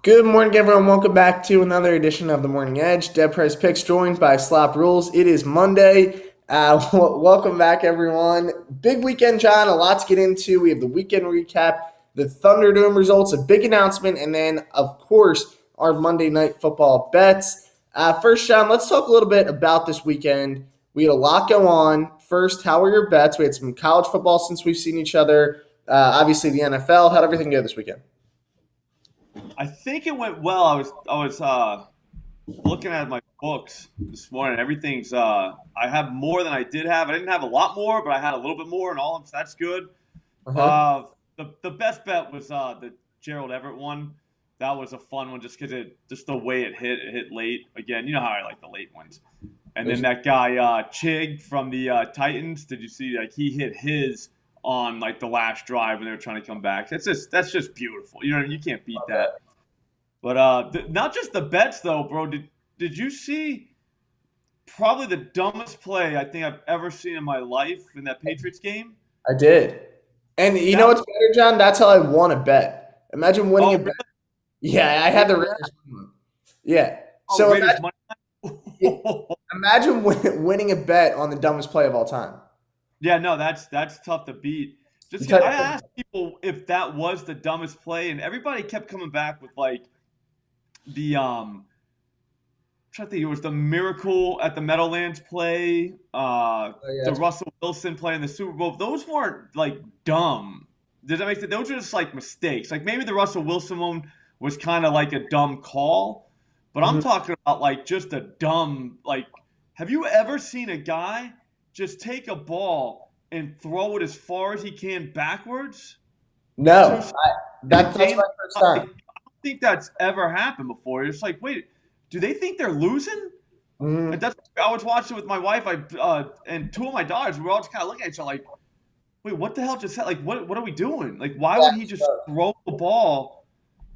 Good morning, everyone. Welcome back to another edition of the Morning Edge. DeadPresPicks joined by SlopRules. It is Monday. Welcome back, everyone. Big weekend, John. A lot to get into. We have the weekend recap, the Thunderdome results, a big announcement, and then, of course, our Monday Night Football bets. First, John, let's talk a little bit about this weekend. We had a lot go on. First, how were your bets? We had some college football since we've seen each other. Obviously, the NFL. How'd everything go this weekend? I think it went well. I was looking at my books this morning. Everything's I have more than I did have. I didn't have a lot more, but I had a little bit more, and all of that's good. Uh-huh. The best bet was the Gerald Everett one. That was a fun one, just because just the way it hit late. Again, you know how I like the late ones. And then that guy Chig from the Titans. Did you see? Like he hit his on like the last drive when they were trying to come back. That's just beautiful. You know, you can't beat that. But not just the bets though, bro. Did you see probably the dumbest play I think I've ever seen in my life in that Patriots game? I did. And you know That what's better, John? That's how I won a bet. Imagine winning oh a bet. Yeah, I had the Raiders. Yeah. So Raiders money. imagine winning a bet on the dumbest play of all time. Yeah, no, that's tough to beat. The Just 'cause type I of- asked people if that was the dumbest play, and everybody kept coming back with like the I'm trying to think, it was the miracle at the Meadowlands play, yeah, the Russell Wilson play in the Super Bowl. Those weren't like dumb. Does that make sense? Those are just like mistakes. Like maybe the Russell Wilson one was kind of like a dumb call, but I'm mhm. talking about like just a dumb like. Have you ever seen a guy just take a ball and throw it as far as he can backwards to No, that's game? my first I time. don't think that's ever happened before. It's like, wait, do they think they're losing? Like Mhm. that's I was watching with my wife. And two of my daughters. We were all just kind of looking at each other like, wait, what the hell just happened? Like, what are we doing? Like, why would he just throw the ball?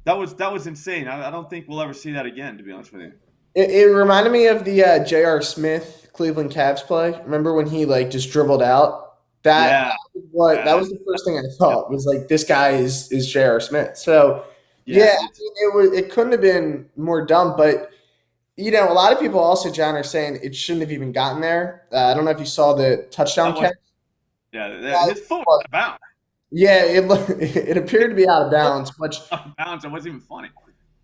That was insane. I don't think we'll ever see that again. To be honest with you. It reminded me of the J.R. Smith Cleveland Cavs play. Remember when he like just dribbled out? Yeah, That yeah, was the first thing I thought was like this guy is J.R. Smith. So yeah, yeah. I mean, it couldn't have been more dumb, but a lot of people also, John, are saying it shouldn't have even gotten there. I don't know if you saw the touchdown That was catch. his foot was out of bounds. Yeah, it appeared to be out of bounds, which Out of bounds. It wasn't even funny.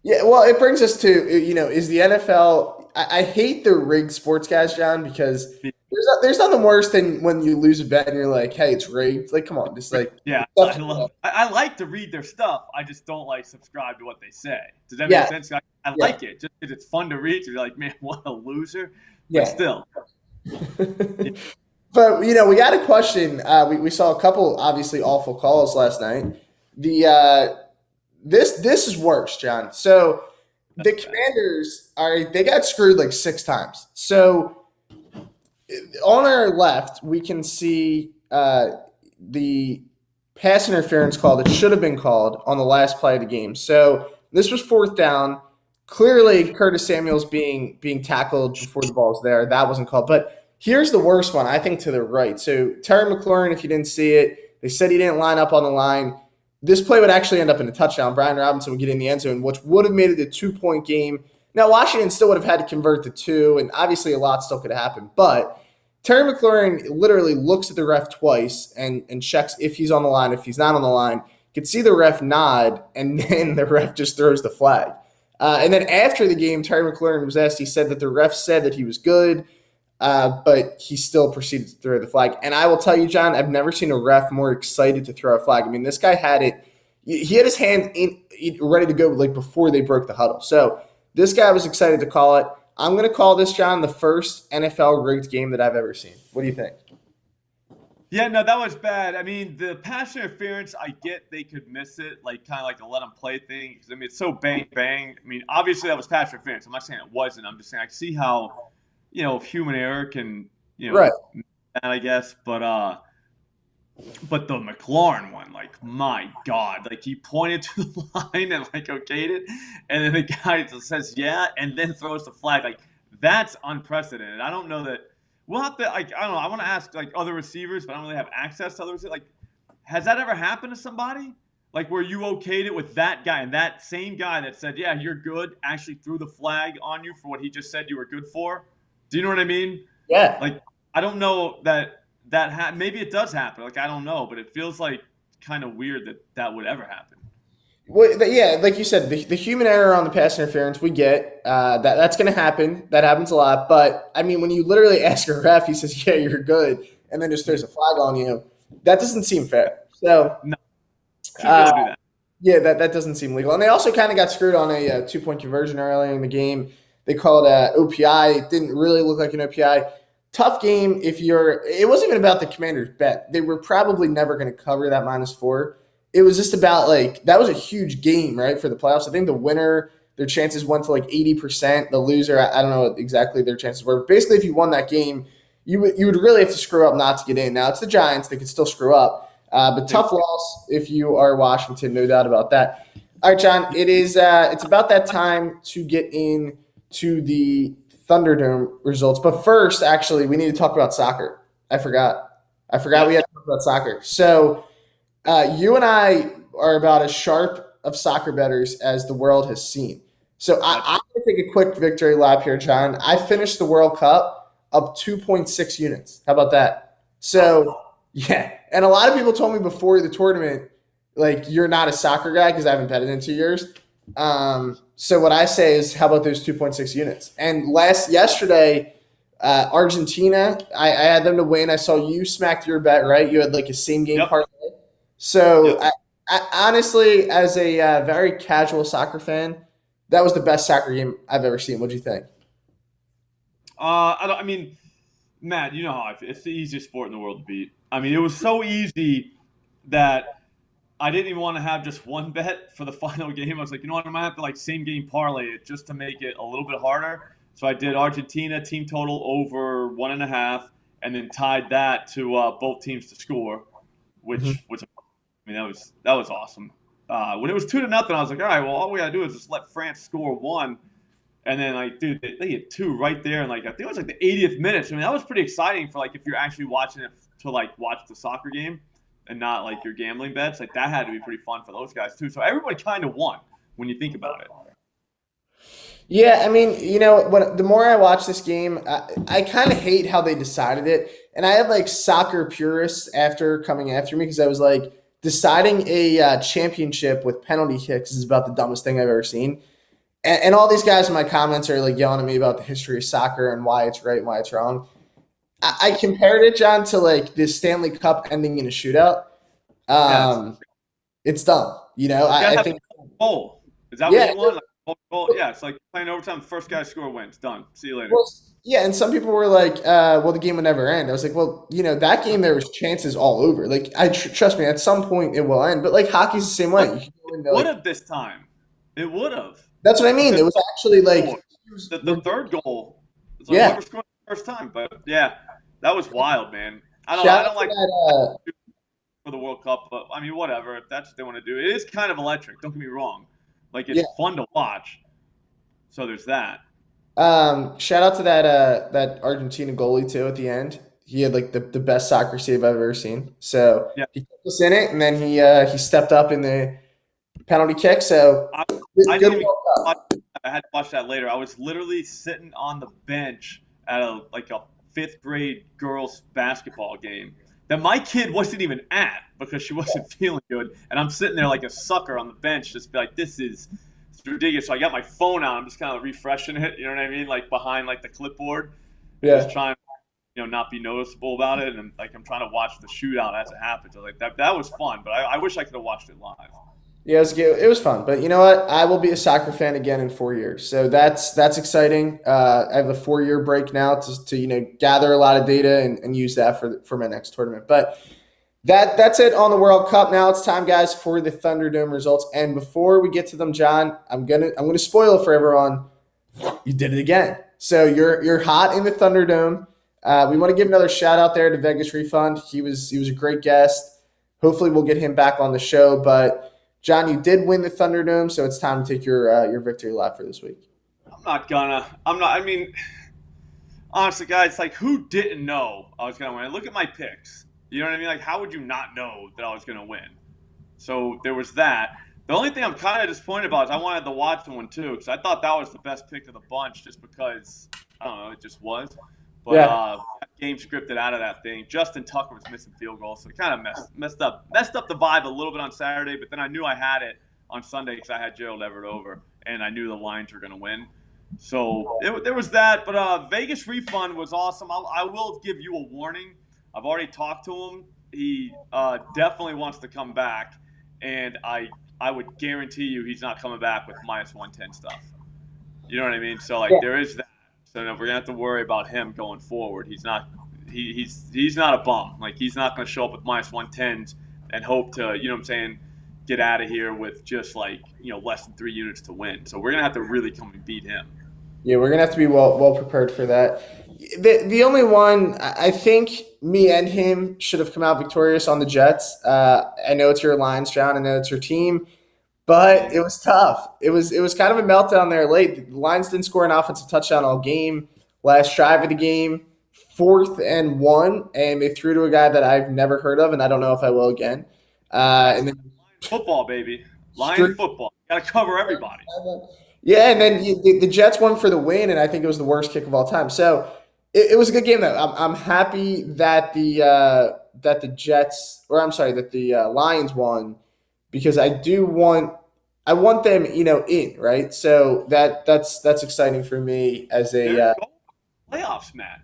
yeah, well, it brings us to is the NFL? I hate the rigged sports guys, John, because there's nothing worse than when you lose a bet and you're like, hey, it's rigged. Like, come on, just like Yeah, accept it. I like to read their stuff. I just don't like subscribe to what they say. Does that make Yeah, sense? I yeah, like it just because it's fun to read. So you're like, man, what a loser. But yeah. still, But we got a question. We saw a couple obviously awful calls last night. The this is worse, John. So the that's bad. Commanders they got screwed like six times. So on our left, we can see the pass interference call that should have been called on the last play of the game. So this was fourth down. Clearly, Curtis Samuel's being tackled before the ball's there. That wasn't called. But here's the worst one, I think, to the right. So Terry McLaurin, if you didn't see it, they said he didn't line up on the line. This play would actually end up in a touchdown. Brian Robinson would get in the end zone, which would have made it a 2-point game. Now, Washington still would have had to convert to two, and obviously a lot still could have happened. But Terry McLaurin literally looks at the ref twice and checks if he's on the line. If he's not on the line, you could see the ref nod, and then the ref just throws the flag. And then after the game, Terry McLaurin was asked. He said that the ref said that he was good, but he still proceeded to throw the flag. And I will tell you, John, I've never seen a ref more excited to throw a flag. I mean, this guy had it. He had his hand ready to go like before they broke the huddle. So this guy was excited to call it. I'm going to call this, John, the first NFL rigged game that I've ever seen. What do you think? Yeah, no, that was bad. I mean, the pass interference, I get they could miss it, like kind of like a let them play thing. Because I mean, it's so bang bang. I mean, obviously that was pass interference. I'm not saying it wasn't. I'm just saying I see how, human error can, Right. I guess. But the McLaurin one, like my God, like he pointed to the line and like okayed it, and then the guy just says yeah, and then throws the flag. Like that's unprecedented. I don't know that we'll have to like I don't know. I want to ask like other receivers, but I don't really have access to other receivers. Like, has that ever happened to somebody? Like, where you okayed it with that guy, and that same guy that said, "Yeah, you're good," actually threw the flag on you for what he just said you were good for. Do you know what I mean? Yeah. Like, I don't know maybe it does happen. Like, I don't know, but it feels like kind of weird that that would ever happen. Well, yeah, like you said, the human error on the pass interference, we get that's going to happen. That happens a lot. But I mean, when you literally ask a ref, he says, "Yeah, you're good," and then just throws a flag on you. That doesn't seem fair. So, No, shouldn't be uh, able to do that. yeah, that doesn't seem legal. And they also kind of got screwed on a 2 point conversion earlier in the game. They called OPI. It didn't really look like an OPI. Tough game if you're. It wasn't even about the Commanders' bet. They were probably never going to cover that -4. It was just about like that was a huge game, right, for the playoffs. I think the winner, their chances went to like 80%. The loser, I don't know what exactly their chances were. But basically, if you won that game, you would really have to screw up not to get in. Now it's the Giants; they could still screw up. But tough loss if you are Washington, no doubt about that. All right, John, it's about that time to get in to the Thunderdome results. But first, actually, we need to talk about soccer. I forgot. Yeah. We had to talk about soccer. So you and I are about as sharp of soccer bettors as the world has seen. So I'm going to take a quick victory lap here, John. I finished the World Cup up 2.6 units. How about that? So, yeah. And a lot of people told me before the tournament, like, you're not a soccer guy because I haven't betted in 2 years. So what I say is, how about those 2.6 units? And yesterday, Argentina, I had them to win. I saw you smacked your bet, right? You had like a same game Yep. parlay. So Yep. I honestly, as a very casual soccer fan, that was the best soccer game I've ever seen. What do you think? I mean, Matt, you know how it's the easiest sport in the world to beat. I mean, it was so easy that I didn't even want to have just one bet for the final game. I was like, you know what, I'm gonna have to like same game parlay it just to make it a little bit harder. So I did Argentina team total over 1.5, and then tied that to both teams to score, Mhm. which I mean that was awesome. When it was 2-0, I was like, all right, well all we gotta do is just let France score one, and then like, dude, they hit two right there, and like I think it was like the 80th minute. So, I mean, that was pretty exciting for like if you're actually watching it to like watch the soccer game and not like your gambling bets. Like that had to be pretty fun for those guys too. So everybody kind of won when you think about it. Yeah, I mean, when the more I watch this game, I kind of hate how they decided it, and I had like soccer purists after coming after me because I was like, deciding a championship with penalty kicks is about the dumbest thing I've ever seen. And all these guys in my comments are like yelling at me about the history of soccer and why it's right and why it's wrong. I compared it, John, to like the Stanley Cup ending in a shootout. Yeah, It's dumb. you gotta I have think, a goal. Is that what yeah. you want? Like, goal? Yeah, it's like playing overtime. The first guy to score wins. Done. See you later. Well, yeah, and some people were like, "Well, the game will never end." I was like, "Well, that game there was chances all over. Like, trust me, at some point it will end." But like hockey's the same way. But You can go it into would like have this time. It would have that's what I mean. because It was actually like oh, it was the third ridiculous. goal. It's like Yeah. whoever scored the first time. But yeah, that was wild, man. I don't know. I Shout out don't to like that. for the World Cup, but I mean, whatever. If that's what they want to do, it is kind of electric. Don't get me wrong. Like Yeah. it's fun to watch. So there's that. Shout out to that Argentina goalie too at the end. He had like the best soccer save I've ever seen. So Yeah, he kept us in it, and then he stepped up in the penalty kick. So I, I good didn't even. World Watch, Cup. I had to watch that later. I was literally sitting on the bench at a fifth grade girls basketball game that my kid wasn't even at because she wasn't feeling good, and I'm sitting there like a sucker on the bench, just be like, this is it's ridiculous. So I got my phone out. I'm just kind of refreshing it. You know what I mean? Like behind like the clipboard, and just Yeah. trying not be noticeable about it. And like I'm trying to watch the shootout as it happens. So, like that was fun, but I wish I could have watched it live. Yeah, it was fun. But you know what? I will be a soccer fan again in 4 years. So that's exciting. I have a 4 year break now to gather a lot of data and use that for my next tournament. But that's it on the World Cup. Now it's time, guys, for the Thunderdome results. And before we get to them, John, I'm gonna spoil it for everyone. You did it again. So you're hot in the Thunderdome. We want to give another shout out there to Vegas Refund. He was a great guest. Hopefully we'll get him back on the show. But John, you did win the Thunderdome, so it's time to take your victory lap for this week. I'm not gonna. I'm not. I mean, honestly, guys, like who didn't know I was gonna win? Look at my picks. You know what I mean? Like, how would you not know that I was gonna win? So there was that. The only thing I'm kind of disappointed about is I wanted the Watson one too, because I thought that was the best pick of the bunch, just because I don't know, it just was. But Yeah. game scripted out of that thing. Justin Tucker was missing field goals, so it kind of messed up the vibe a little bit on Saturday. But then I knew I had it on Sunday because I had Gerald Everett over, and I knew the Lions were going to win. So there was that. But Vegas refund was awesome. I will give you a warning. I've already talked to him. He definitely wants to come back, and I would guarantee you he's not coming back with minus 110 stuff. You know what I mean? So like Yeah. there is that. So we're gonna have to worry about him going forward. He's not he's not a bum. Like he's not gonna show up with minus 110s and hope to, you know what I'm saying, get out of here with just like, less than 3 units to win. So we're gonna have to really come and beat him. Yeah, we're gonna have to be well prepared for that. The only one I think me and him should have come out victorious on the Jets. I know it's your Lions, John. I know it's your team, but it was tough. It was kind of a meltdown there late. The Lions didn't score an offensive touchdown all game. Last drive of the game, 4th and 1, and they threw to a guy that I've never heard of, and I don't know if I will again. And then Football, baby. Lions football. Got to cover everybody. yeah, and then the Jets won for the win, and I think it was the worst kick of all time. So it was a good game, though. I'm happy that the Jets, or I'm sorry, that the Lions won, because I want them, in, right. So that's exciting for me as There's a playoffs, Matt.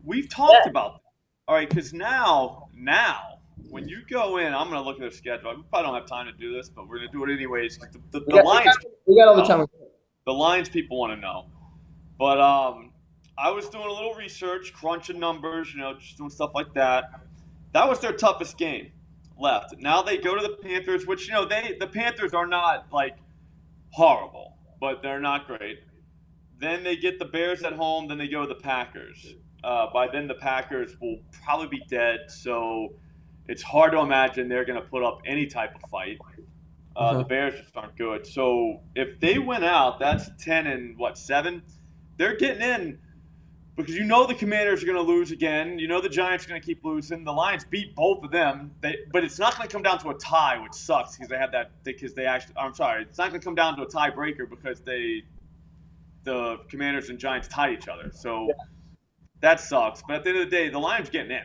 We've talked about that. All right, because now, when you go in, I'm going to look at their schedule. We probably don't have time to do this, but we're going to do it anyways. The Lions, we got all the time. the Lions people want to know. But I was doing a little research, crunching numbers, just doing stuff like that. That was their toughest game left. Now they go to the Panthers, which the Panthers are not like horrible, but they're not great. Then they get the Bears at home. Then they go to the Packers. By then, the Packers will probably be dead. So it's hard to imagine they're going to put up any type of fight. The Bears just aren't good. So if they win out, that's 10-7. They're getting in because the Commanders are going to lose again. The Giants are going to keep losing. The Lions beat both of them. But it's not going to come down to a tie, which sucks because they had that. Because they actually, I'm sorry, it's not going to come down to a tiebreaker because the Commanders and Giants tied each other. So that sucks. But at the end of the day, the Lions are getting in.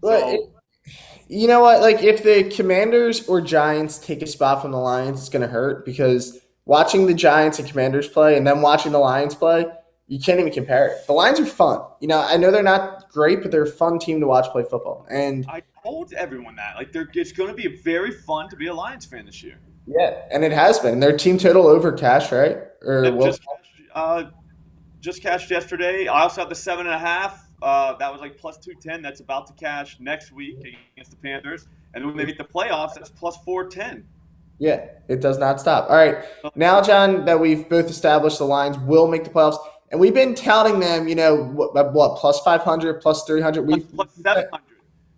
So, you know what? Like, if the Commanders or Giants take a spot from the Lions, it's going to hurt, because watching the Giants and Commanders play and then watching the Lions play, you can't even compare it. The Lions are fun. I know they're not great, but they're a fun team to watch play football. And I told everyone that. Like, it's going to be very fun to be a Lions fan this year. yeah, and it has been. Their team total over cash, right? Just cashed yesterday. I also have the 7.5. That was like plus 210. That's about to cash next week against the Panthers. And then when they meet the playoffs, that's plus 410. Yeah, it does not stop. All right. Now, John, that we've both established the Lions will make the playoffs, and we've been touting them, what plus 500, plus 300. Plus 700.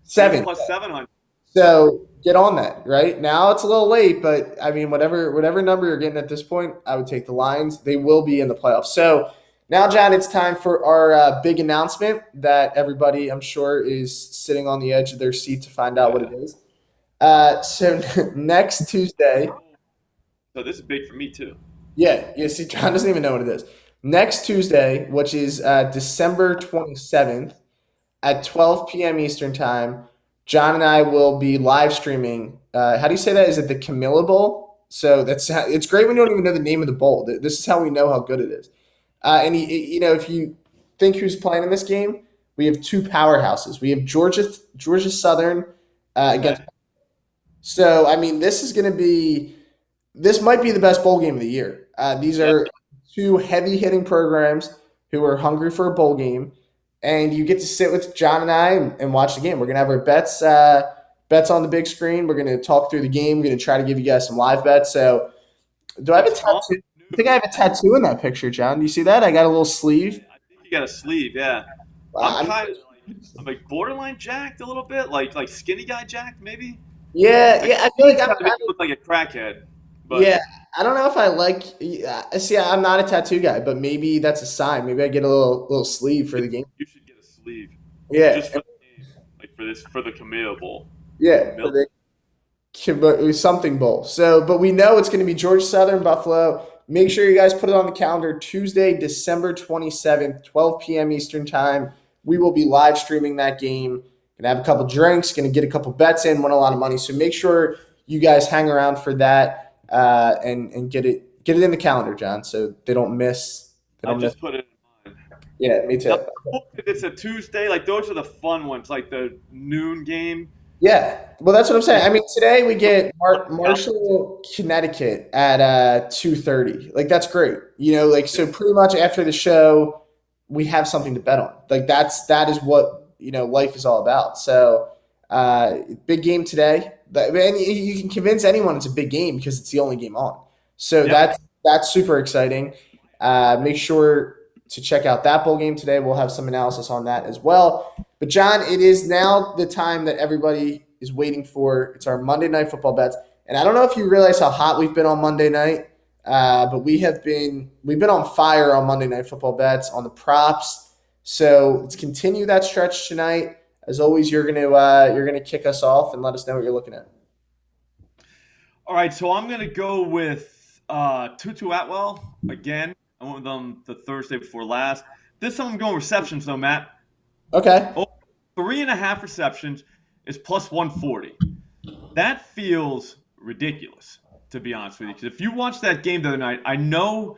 Seven. Plus 700. So get on that, right? Now it's a little late, but I mean, whatever number you're getting at this point, I would take the Lions. They will be in the playoffs. So now, John, it's time for our big announcement that everybody, I'm sure, is sitting on the edge of their seat to find out what it is. So next Tuesday. So this is big for me too. Yeah. See, John doesn't even know what it is. Next Tuesday, which is December 27th at 12 p.m. Eastern Time, John and I will be live streaming. How do you say that? Is it the Camilla Bowl? So it's great when you don't even know the name of the bowl. This is how we know how good it is. And if you think who's playing in this game, we have two powerhouses. We have Georgia Southern against. So I mean, this might be the best bowl game of the year. These are two heavy hitting programs who are hungry for a bowl game, and you get to sit with John and I and watch the game. We're gonna have our bets on the big screen. We're gonna talk through the game. We're gonna try to give you guys some live bets. So, do I have a tattoo? I think I have a tattoo in that picture, John. Do you see that? I got a little sleeve. I think you got a sleeve, yeah. I'm kind of like borderline jacked a little bit, like skinny guy jacked, maybe. Yeah. I feel like I look like a crackhead. But yeah, I don't know if I like. See, I'm not a tattoo guy, but maybe that's a sign. Maybe I get a little sleeve for the game. You should get a sleeve. Yeah, Just for the game, like for the Camille Bowl. Yeah. something bowl. So, but we know it's going to be Georgia Southern Buffalo. Make sure you guys put it on the calendar. Tuesday, December 27th, 12 p.m. Eastern time. We will be live streaming that game. Gonna have a couple drinks. Gonna get a couple bets in. Win a lot of money. So make sure you guys hang around for that and get it in the calendar, John, so they don't miss. I just put it in mine. Yeah, me too. It's a Tuesday. Like those are the fun ones, like the noon game. Yeah, well, that's what I'm saying. I mean, today we get Marshall, Connecticut at 2:30. Like that's great. Like so pretty much after the show, we have something to bet on. Like that is what life is all about. So big game today. And you can convince anyone it's a big game because it's the only game on. So that's super exciting. Make sure to check out that bowl game today. We'll have some analysis on that as well. But John, it is now the time that everybody is waiting for. It's our Monday Night Football bets. And I don't know if you realize how hot we've been on Monday night, but we've been on fire on Monday Night Football bets on the props. So let's continue that stretch tonight. As always, you're gonna kick us off and let us know what you're looking at. All right, so I'm gonna go with Tutu Atwell again. I went with them the Thursday before last. This time I'm going receptions though, Matt. Okay. 3.5 receptions is plus 140. That feels ridiculous, to be honest with you. Because if you watched that game the other night, I know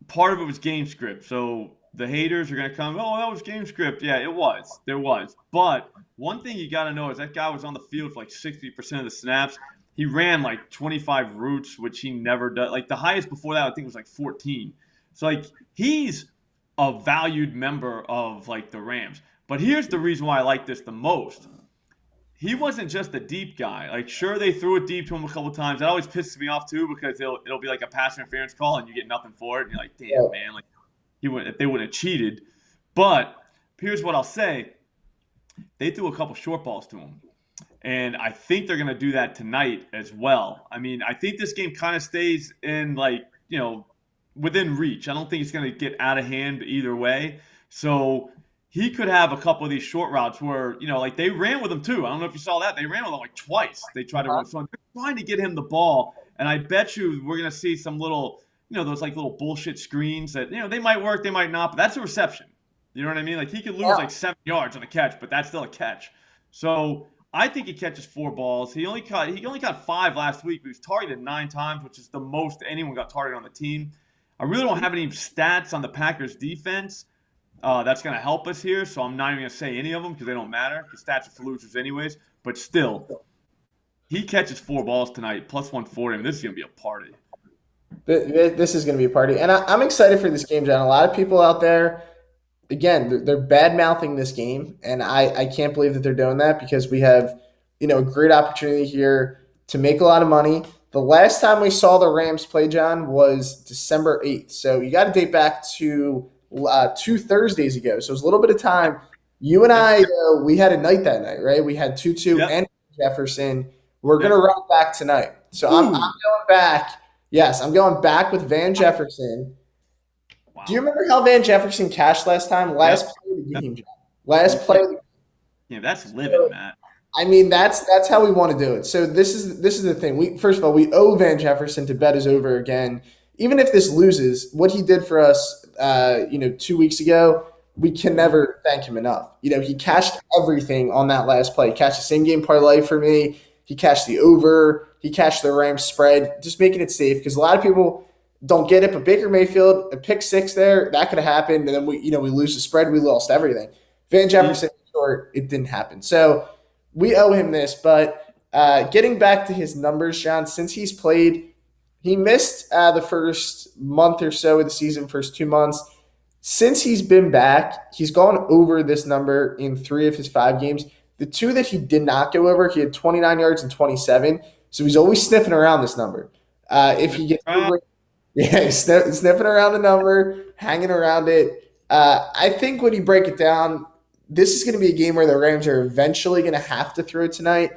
part of it was game script. So the haters are going to come, oh, that was game script. Yeah, it was. There was. But one thing you got to know is that guy was on the field for like 60% of the snaps. He ran like 25 routes, which he never does. Like the highest before that, I think, was like 14. So like he's a valued member of like the Rams. But here's the reason why I like this the most. He wasn't just a deep guy. Like, sure, they threw it deep to him a couple times. That always pisses me off too because it'll be like a pass interference call and you get nothing for it. And you're like, damn, man, like if they wouldn't have cheated. But here's what I'll say: they threw a couple short balls to him, and I think they're going to do that tonight as well. I mean, I think this game kind of stays in within reach. I don't think it's going to get out of hand either way. So he could have a couple of these short routes where, like they ran with him too. I don't know if you saw that. They ran with him like twice. They tried to run. So they're trying to get him the ball. And I bet you we're going to see some little, those like little bullshit screens that, they might work, they might not, but that's a reception. You know what I mean? Like he could lose like 7 yards on a catch, but that's still a catch. So I think he catches 4 balls. He only caught 5 last week, but he was targeted 9 times, which is the most anyone got targeted on the team. I really don't have any stats on the Packers defense. That's going to help us here, so I'm not even going to say any of them because they don't matter. The stats are for losers anyways. But still, he catches 4 balls tonight, plus 140. I mean, this is going to be a party. This is going to be a party. And I'm excited for this game, John. A lot of people out there, again, they're bad-mouthing this game, and I can't believe that they're doing that because we have, a great opportunity here to make a lot of money. The last time we saw the Rams play, John, was December 8th. So you got to date back to 2 Thursdays ago. So it was a little bit of time. You and I, we had a night that night, right? We had Tutu and Jefferson. We're going to run back tonight. So I'm going back. Yes, I'm going back with Van Jefferson. Wow. Do you remember how Van Jefferson cashed last time? Last play of the game, John. Last play of the game. Yeah, that's living, Matt. I mean, that's how we want to do it. So this is the thing. First of all, we owe Van Jefferson to bet is over again. Even if this loses, what he did for us, 2 weeks ago, we can never thank him enough. He cashed everything on that last play. He cashed the same game parlay for me. He cashed the over. He cashed the Rams spread, just making it safe because a lot of people don't get it. But Baker Mayfield, a pick 6 there, that could have happened, and then we lose the spread. We lost everything. Van Jefferson, short, it didn't happen. So we owe him this. But getting back to his numbers, John, since he's played. He missed the first month or so of the season, first 2 months. Since he's been back, he's gone over this number in 3 of his 5 games. The 2 that he did not go over, he had 29 yards and 27. So he's always sniffing around this number. If he gets over, he's sniffing around the number, hanging around it. I think when you break it down, this is going to be a game where the Rams are eventually going to have to throw tonight.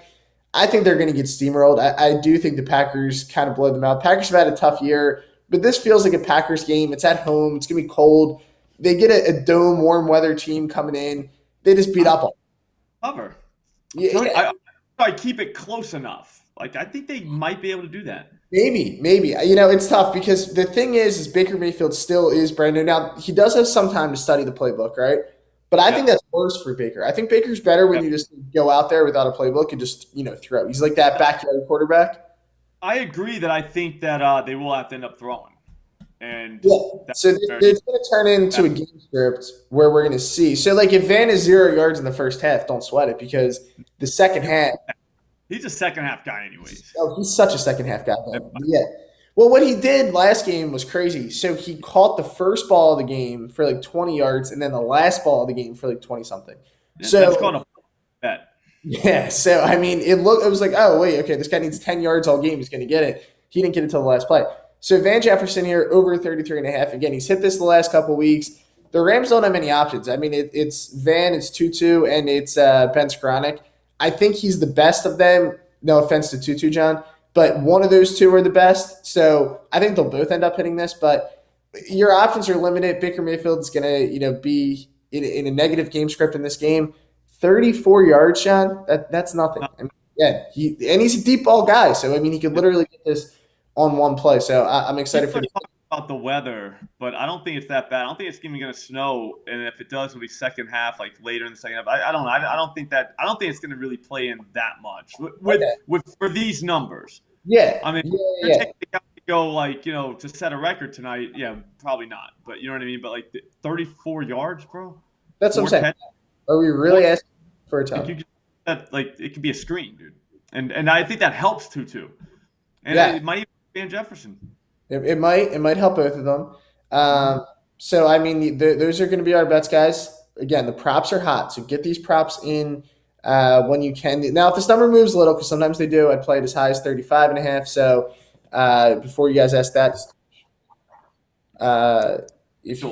I think they're going to get steamrolled. I do think the Packers kind of blow them out. Packers have had a tough year, but this feels like a Packers game. It's at home. It's going to be cold. They get a dome, warm weather team coming in. They just beat up on them. Cover. Yeah. I keep it close enough. Like, I think they might be able to do that. Maybe. It's tough because the thing is Baker Mayfield still is brand new. Now, he does have some time to study the playbook, right? But I think Yeah. that's worse for Baker. I think Baker's better when Yeah. you just go out there without a playbook and just, throw. He's like that backyard quarterback. I agree that I think that they will have to end up throwing. And Yeah. that's So very, it's going to turn into a game script where we're going to see. So, like, if Van is 0 yards in the first half, don't sweat it because the second half, he's a second half guy anyways. he's such a second half guy. Man. Yeah. Well, what he did last game was crazy. So he caught the first ball of the game for like 20 yards and then the last ball of the game for like 20 something. So that's called a bet. Yeah. So, I mean, it was like, oh, wait, okay, this guy needs 10 yards all game. He's going to get it. He didn't get it till the last play. So Van Jefferson here over 33.5. Again, he's hit this the last couple of weeks. The Rams don't have many options. I mean, it's Van, it's Tutu, and it's Ben Skoranek. I think he's the best of them. No offense to Tutu, John, but one of those two are the best. So I think they'll both end up hitting this. But your options are limited. Baker Mayfield's going to be in a negative game script in this game. 34 yards, John. That's nothing. I mean, yeah, he's a deep ball guy. So I mean, he could literally get this on one play. So I'm excited for about the weather, but I don't think it's that bad. I don't think it's even going to snow, and if it does, it'll be second half, like later in the second half. I don't know. I don't think it's going to really play in that much with for these numbers. Yeah, I mean, you're taking the guy to go like to set a record tonight. Yeah, probably not. But you know what I mean. But like 34 yards, bro. That's what I'm saying. Are we really asking for a ton? Like it could be a screen, dude. And I think that helps Tutu. And it might even be Van Jefferson. It might help both of them. So I mean, those are going to be our bets, guys. Again, the props are hot, so get these props in when you can. Now, if this number moves a little, because sometimes they do, I'd play it as high as 35.5. So before you guys ask that, if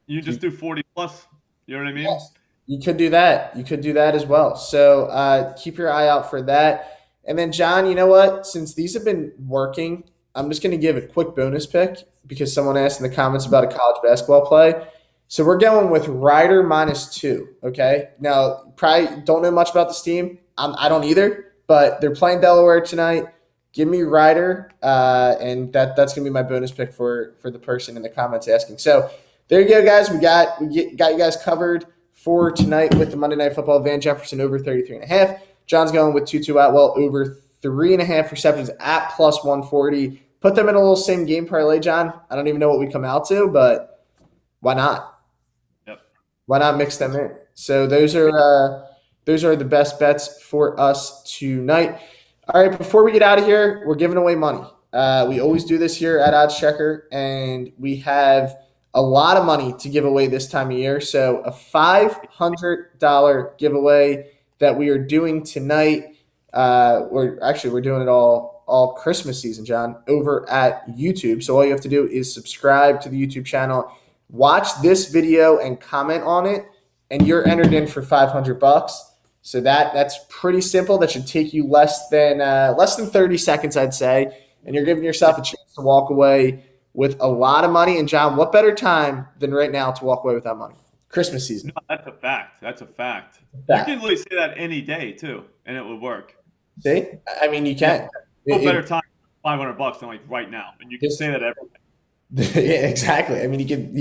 you just do 40 plus, you know what I mean? Yes, you could do that. You could do that as well. So keep your eye out for that. And then, John, you know what? Since these have been working, I'm just going to give a quick bonus pick because someone asked in the comments about a college basketball play. So we're going with Ryder -2, okay? Now, probably don't know much about this team. I don't either, but they're playing Delaware tonight. Give me Ryder, and that's going to be my bonus pick for the person in the comments asking. So there you go, guys. We got you guys covered for tonight with the Monday Night Football. Van Jefferson over 33.5. John's going with Tutu Atwell over 3.5 receptions at +140. Put them in a little same game parlay, John. I don't even know what we come out to, but why not? Yep. Why not mix them in? So those are the best bets for us tonight. All right, before we get out of here, we're giving away money. We always do this here at OddsChecker, and we have a lot of money to give away this time of year. So a $500 giveaway that we are doing tonight. We're doing it all Christmas season, John, over at YouTube. So all you have to do is subscribe to the YouTube channel, watch this video and comment on it, and you're entered in for $500. So that's pretty simple. That should take you less than 30 seconds, I'd say, and you're giving yourself a chance to walk away with a lot of money. And John, what better time than right now to walk away with that money? Christmas season. No, that's a fact. That's a fact. You can really say that any day too, and it would work. See, I mean, you can. No better time $500 than like right now, and you can say that every day. Yeah, exactly. I mean, you can.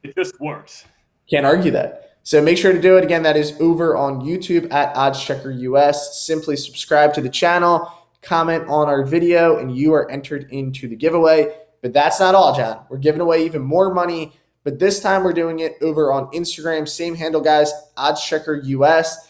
It just works. Can't argue that. So make sure to do it. Again, that is over on YouTube at OddsChecker US. Simply subscribe to the channel, comment on our video, and you are entered into the giveaway. But that's not all, John. We're giving away even more money, but this time we're doing it over on Instagram. Same handle, guys, OddsChecker US.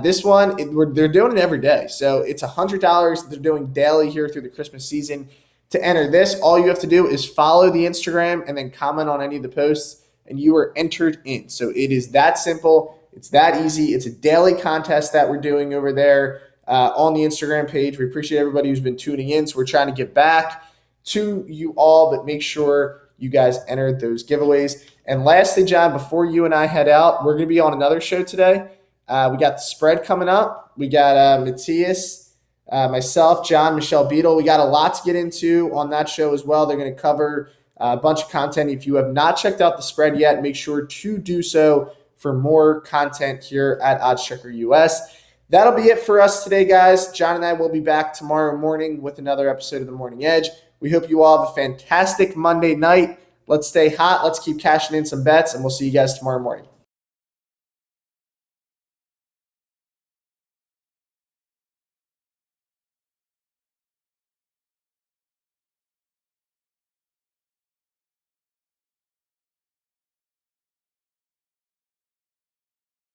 This one, they're doing it every day. So it's $100 they're doing daily here through the Christmas season. To enter this, all you have to do is follow the Instagram and then comment on any of the posts, and you are entered in. So it is that simple. It's that easy. It's a daily contest that we're doing over there on the Instagram page. We appreciate everybody who's been tuning in. So we're trying to get back to you all, but make sure you guys enter those giveaways. And lastly, John, before you and I head out, we're going to be on another show today. We got the spread coming up. We got Matthias, myself, John, Michelle Beadle. We got a lot to get into on that show as well. They're going to cover a bunch of content. If you have not checked out the spread yet, make sure to do so for more content here at OddsChecker US. that'll be it for us today, guys. John and I will be back tomorrow morning with another episode of The Morning Edge. We hope you all have a fantastic Monday night. Let's stay hot. Let's keep cashing in some bets, and we'll see you guys tomorrow morning.